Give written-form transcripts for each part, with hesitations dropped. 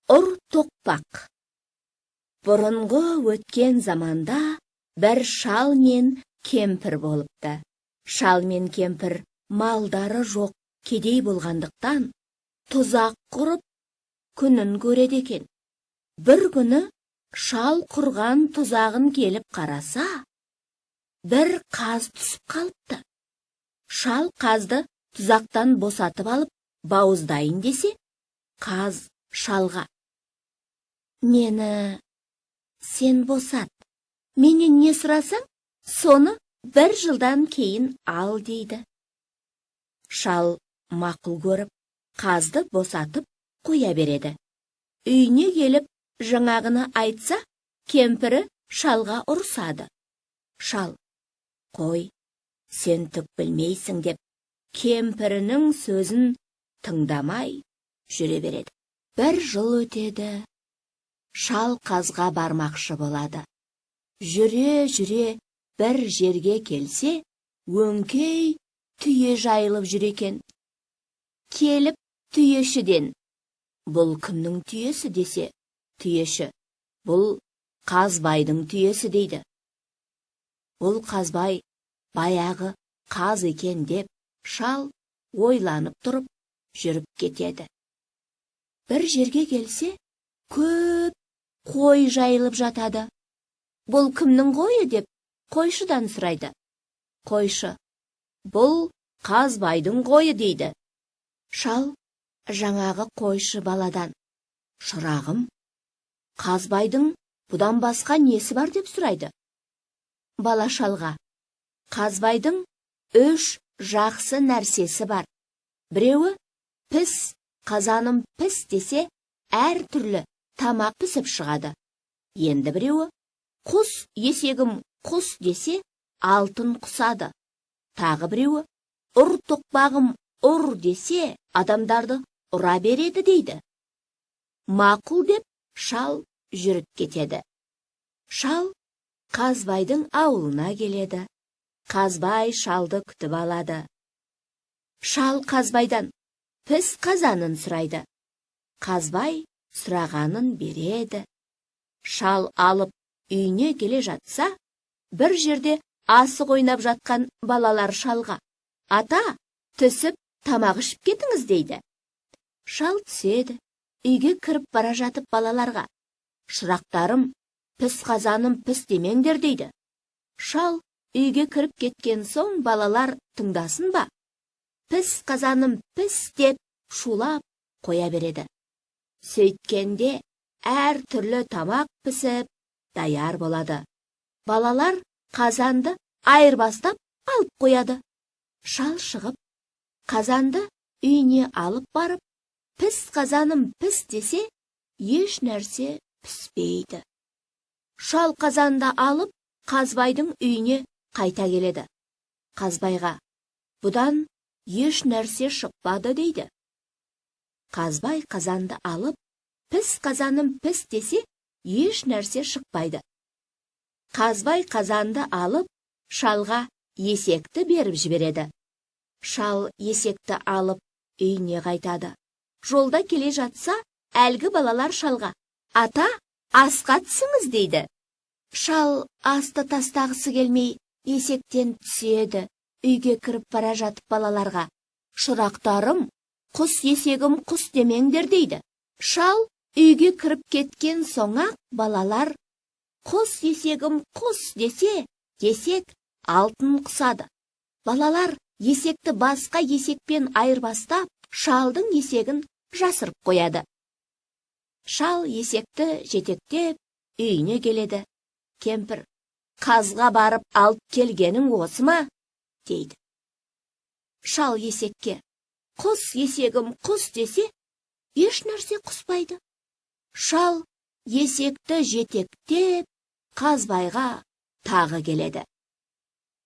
Ұр тоқпақ. Бұрынғы өткен заманда бір шал мен кемпір болыпты. Шал мен кемпір малдары жоқ, кедей болғандықтан тұзақ құрып күнін көреді екен. Бір күні шал құрған тұзағын келіп қараса, бір қаз түсіп қалыпты. Шал қазды тұзақтан босатып алып, бауыздайын десе, қаз шалға: «Мені сен босат, менен не сұрасаң, соны 1 жылдан кейін ал» дейді. Шал мақұл көріп, қазды босатып қоя береді. Үйіне келіп, жаңағыны айтса, кемпірі шалға ұрсады. Шал: «Қой, сен түк білмейсің» деп, кемпірінің сөзін тыңдамай жүре береді. 1 жыл өтеді. Шал қазға бармақшы болады. Жүре-жүре бір жерге келсе, өңкей түйе жайылып жүр екен. Келіп түйешіден: «Бұл кімнің түйесі?» десе, түйеші: «Бұл Қазбайдың түйесі» дейді. Бұл Қазбай баяғы қаз екен деп, шал ойланып тұрып жүріп кетеді. Bir жерге келсе, көп қой жайылып жатады. «Бұл кімнің қойы?» деп қойшыдан сұрайды. Қойшы: «Бұл Қазбайдың қойы» дейді. Шал жаңағы қойшы баладан: «Шырағым, Қазбайдың бұдан басқа несі бар?» деп сұрайды. Бала шалға: «Қазбайдың 3 жақсы нәрсесі бар. Біреуі піс, қазаным піс десе, әр түрлі тамақ пісіп шығады. Енді біреуі құс, есегім құс десе, алтын құсады. Тағы біреуі ұр тоқпағым ұр десе, адамдарды ұра береді» дейді. Мақұл деп, шал жүріп кетеді. Шал Қазбайдың ауылына келеді. Қазбай шалды күтіп алады. Шал Қазбайдан піс қазанын сұрайды. Қазбай сұрағанын береді. Шал алып үйіне келе жатса, бір жерде асық ойнап жатқан балалар шалға: «Ата, түсіп тамақ ішіп кетіңіз» дейді. Шал түседі. Үйге кіріп бара жатып балаларға: «Шырақтарым, піс қазаным піс демеңдер» дейді. Шал үйге кіріп кеткен соң балалар тыңдасын ба, «Піс қазаным піс» деп шулап қоя береді. Сөйткенде әр түрлі тамақ пісіп даяр болады. Балалар қазанды айырбастап алып қояды. Шал шығып, қазанды үйіне алып барып, «Піс қазаным піс» десе, еш нәрсе піспейді. Шал қазанды алып, Қазбайдың үйіне қайта келеді. Қазбайға: «Бұдан еш нәрсе шықпады» дейді. Қазбай қазанды алып, «Піс қазаным піс» десе, еш нәрсе шықпайды. Қазбай қазанды алып, шалға есекті беріп жібереді. Шал есекті алып, үйіне қайтады. Жолда келе жатса, әлгі балалар шалға: «Ата, асқа түсіңіз» дейді. Шал асты тастағысы келмей, есектен түседі. Үйге кіріп бара жатып балаларға: «Шырақтарым, құс, есегім құс демеңдер» дейді. Шал үйге кіріп кеткен соң-ақ балалар «Құс, есегім құс» десе, есек алтын құсады. Балалар есекті басқа есекпен айырбастап, шалдың есегін жасырып қояды. Шал есекті жетектеп үйіне келеді. Кемпір: «Қазға барып алып келгенің осы ма?» дейді. Шал есекке: «Құс, есегім құс» десе, еш нәрсе құспайды. Шал есекті жетектеп Қазбайға тағы келеді.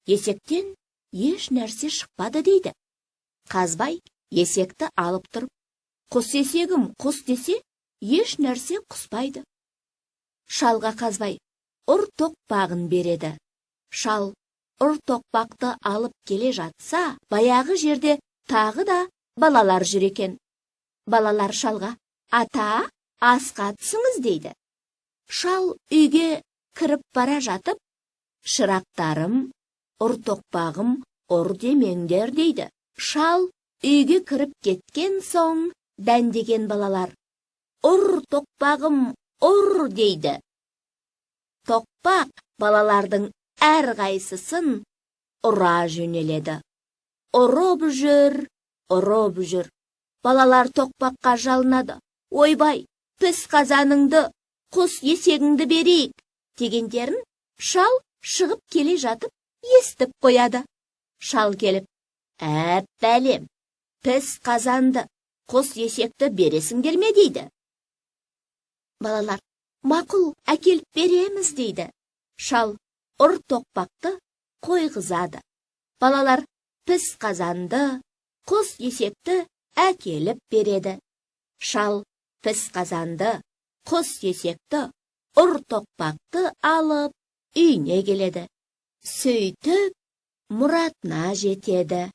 Есектен еш нәрсе шықпады дейді. Қазбай есекті алып тұрып: «Құс, есегім құс» десе, еш нәрсе құспайды. Шалға Қазбай ұр тоқпағын береді. Шал ұр тоқпақты алып келе жатса, баяғы жерде тағы да балалар жүр екен. Балалар шалға: «Ата, асқа түсіңіз дейді. Шал үйге кіріп бара жатып, шырақтарым, ұр тоқпағым, ұр демеңдер дейді. Шал үйге кіріп кеткен соң, дәндеген балалар, ұр тоқпағым, ұр дейді. Тоқпақ балалардың әрқайсысын ұра жөнеледі. Ұрып жүр. Балалар тоқпаққа жалынады. Ойбай, піс қазаныңды, құс есегіңді берейік, дегендерін шал шығып келе жатып естіп қояды. Шал келіп, бәлем, піс қазанды, құс есекті бересіңдер ме дейді. Балалар, мақұл, әкеліп береміз дейді. Шал ұр тоқпақты қойғызады. Балалар піс қазанды, құс есекті әкеліп береді. Шал піс қазанды, құс есекті, ұр тоқпақты алып, үйіне келеді. Сөйтіп, мұратына жетеді.